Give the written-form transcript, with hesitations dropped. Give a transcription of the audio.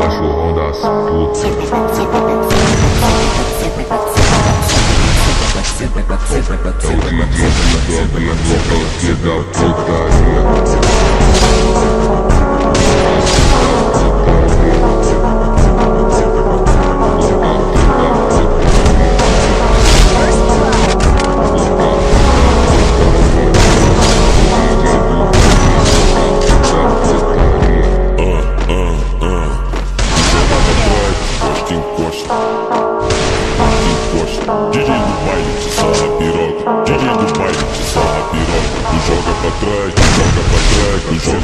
cachorrão das putas. É o DJ que dobra no toque da putaria. DJ do baile te sarra piroca, DJ do baile te sarra piroca. Tu joga pra trás, tu joga pra trás, tu joga